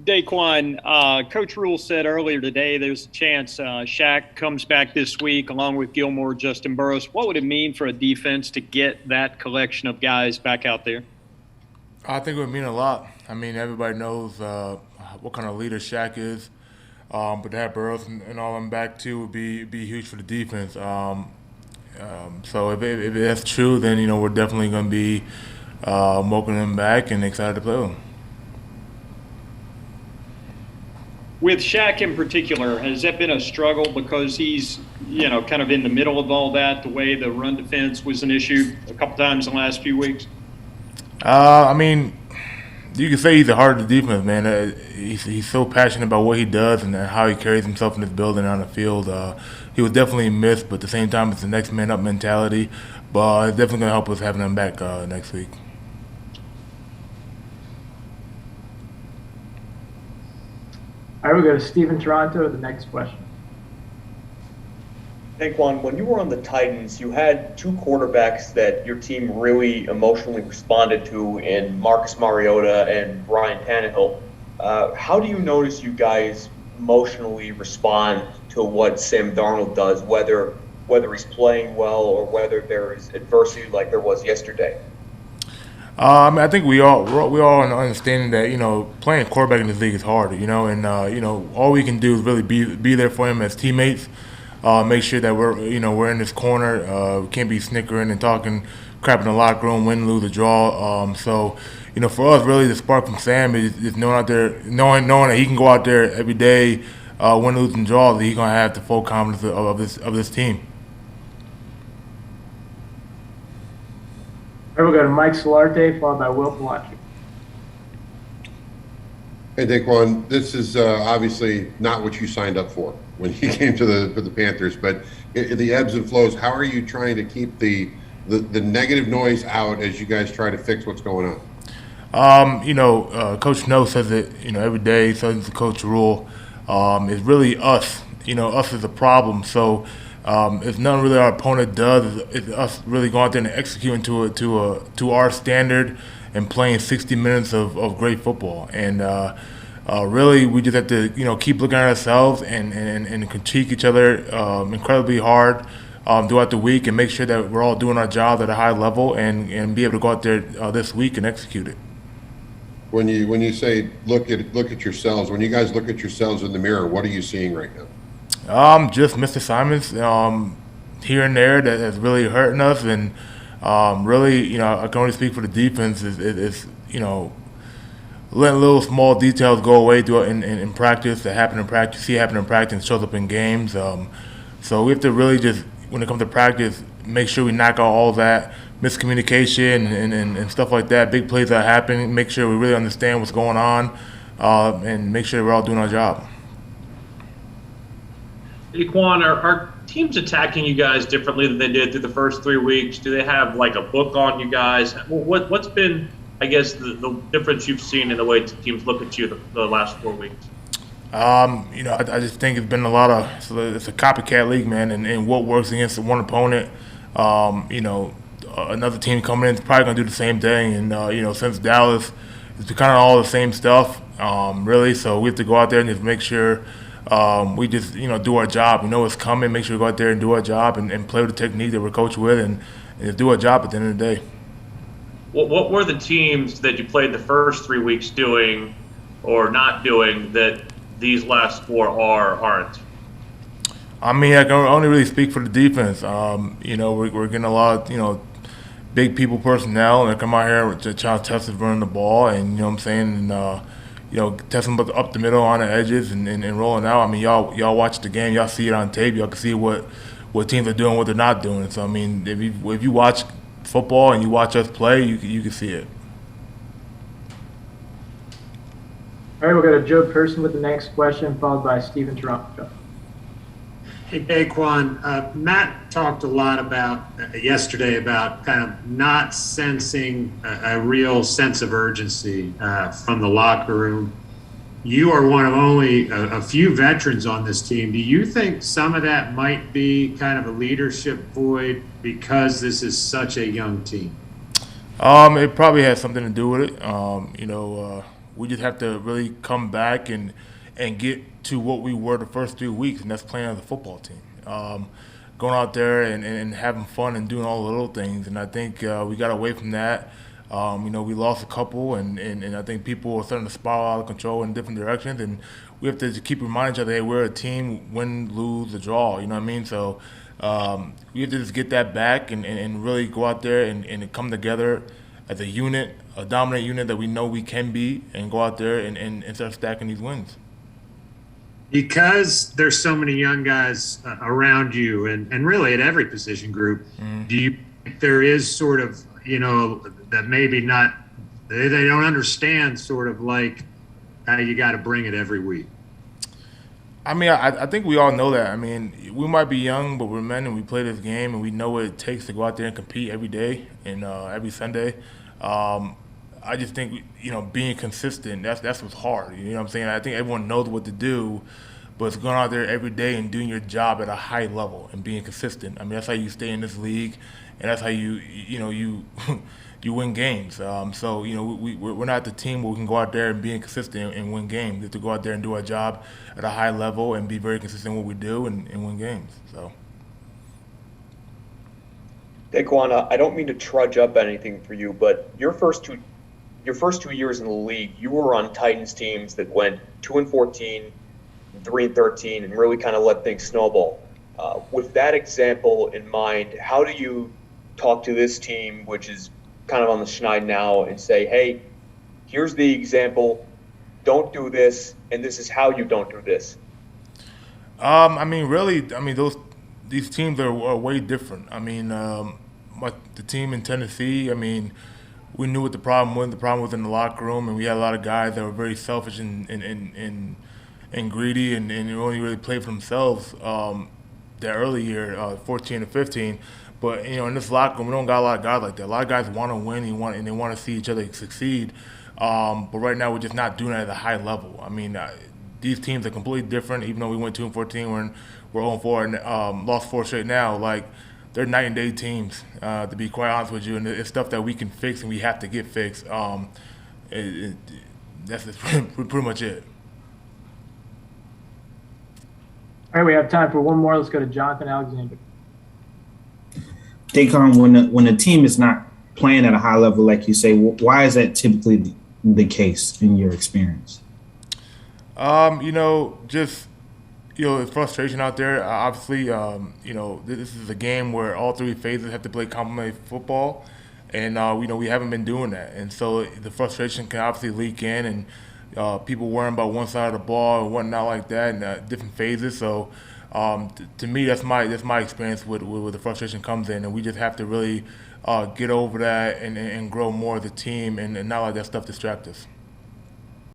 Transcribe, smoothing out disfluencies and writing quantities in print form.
DaQuan, Coach Rule said earlier today there's a chance Shaq comes back this week along with Gilmore, Juston Burris. What would it mean for a defense to get that collection of guys back out there? I think it would mean a lot. I mean, everybody knows what kind of leader Shaq is, but to have Burrows and all them back too would be huge for the defense. So if that's true, then we're definitely going to be welcoming him back and excited to play with him. With Shaq in particular, has that been a struggle because he's, kind of in the middle of all that, the way the run defense was an issue a couple times in the last few weeks? I mean, you can say he's the heart of the defense, man. He's so passionate about what he does and how he carries himself in this building on the field. He was definitely missed, but at the same time, it's the next man up mentality. But it's definitely going to help us having him back next week. All right, we'll go to Steve in Toronto. The next question. Hey, Juan, when you were on the Titans, you had two quarterbacks that your team really emotionally responded to in Marcus Mariota and Ryan Tannehill. How do you notice you guys emotionally respond to what Sam Darnold does, whether he's playing well or whether there is adversity like there was yesterday? I think we all understanding that playing quarterback in this league is hard, and all we can do is really be there for him as teammates. Make sure that we're in this corner. We can't be snickering and talking crap in the locker room, win, lose, or draw. So for us, really, the spark from Sam is knowing that he can go out there every day, win, lose, and draw. That he's gonna have the full confidence of this team. All right, we'll go to Mike Solarte, followed by Will Palachi. Hey, DaQuan, this is obviously not what you signed up for when you came to the Panthers, but the ebbs and flows, how are you trying to keep the negative noise out as you guys try to fix what's going on? Coach No says it, every day, so it's the coach rule. It's really us, us is a problem. So it's not really our opponent does. It's us really going out there and executing to our standard and playing 60 minutes of great football. And really, we just have to keep looking at ourselves and critique each other incredibly hard throughout the week and make sure that we're all doing our jobs at a high level and be able to go out there this week and execute it. When you say look at yourselves, when you guys look at yourselves in the mirror, what are you seeing right now? Just missed assignments here and there that has really hurting us, and really, I can only speak for the defense. Is letting little small details go away in practice that happen in practice, see happen in practice, shows up in games. So we have to really just, when it comes to practice, make sure we knock out all that miscommunication and stuff like that, big plays that happen, make sure we really understand what's going on, and make sure we're all doing our job. DaQuan, are teams attacking you guys differently than they did through the first 3 weeks? Do they have like a book on you guys? What's been, I guess, the difference you've seen in the way teams look at you the last 4 weeks? I just think it's been it's a copycat league, man, and what works against one opponent, another team coming in is probably going to do the same thing. And, since Dallas, it's kind of all the same stuff, really. So we have to go out there and just make sure we just, do our job. We know it's coming. Make sure we go out there and do our job and play with the technique that we're coached with and just do our job at the end of the day. What were the teams that you played the first 3 weeks doing or not doing that these last 4 aren't? I mean, I can only really speak for the defense. We're getting a lot of, big people personnel, and they come out here to try to test us running the ball, and, what I'm saying, and, test them up the middle on the edges and rolling out. I mean, y'all watch the game, y'all see it on tape, y'all can see what teams are doing, what they're not doing. So, I mean, if you watch football and you watch us play, you can see it. All right, we'll go to Joe Person with the next question, followed by Stephen Toronto. Hey, DaQuan, Matt talked a lot about yesterday about kind of not sensing a real sense of urgency from the locker room. You are one of only a few veterans on this team. Do you think some of that might be kind of a leadership void because this is such a young team? It probably has something to do with it. we just have to really come back and get to what we were the first 3 weeks, and that's playing as a football team. Going out there and having fun and doing all the little things. And I think we got away from that. We lost a couple, and I think people are starting to spiral out of control in different directions. And we have to just keep reminding each other, hey, we're a team, win, lose, or draw. You know what I mean? So we have to just get that back and really go out there and come together as a unit, a dominant unit that we know we can be, and go out there and start stacking these wins. Because there's so many young guys around you and really at every position group, do you think there is sort of, that maybe not, they don't understand sort of like how you got to bring it every week? I mean, I think we all know that. I mean, we might be young, but we're men and we play this game and we know what it takes to go out there and compete every day and every Sunday. I just think, being consistent, that's what's hard. You know what I'm saying? I think everyone knows what to do, but it's going out there every day and doing your job at a high level and being consistent. I mean, that's how you stay in this league, and that's how you win games. We're not the team where we can go out there and be consistent and win games. We have to go out there and do our job at a high level and be very consistent in what we do and win games. So. DaQuan, I don't mean to trudge up anything for you, but your first two years in the league, you were on Titans teams that went 2-14, 3-13, and really kind of let things snowball. With that example in mind, how do you talk to this team, which is kind of on the schneid now, and say, hey, here's the example, don't do this, and this is how you don't do this? These teams are way different. I mean, the team in Tennessee, we knew what the problem was. The problem was in the locker room, and we had a lot of guys that were very selfish and greedy and only really played for themselves that early year, 14 to 15. But, in this locker room, we don't got a lot of guys like that. A lot of guys want to win and they want to see each other succeed. But right now, we're just not doing it at a high level. These teams are completely different. Even though we went 2-14, we're 0-4 and lost 4 straight now. Like, they're night and day teams, to be quite honest with you. And it's stuff that we can fix and we have to get fixed. That's pretty much it. All right, we have time for one more. Let's go to Jonathan Alexander. DaQuan, when a team is not playing at a high level, like you say, why is that typically the case in your experience? It's frustration out there. Obviously, this is a game where all 3 phases have to play complementary football, and we haven't been doing that. And so the frustration can obviously leak in, and people worrying about one side of the ball and whatnot like that, and different phases. So to me, that's my experience with where the frustration comes in, and we just have to really get over that and grow more as a team and not let that stuff distract us.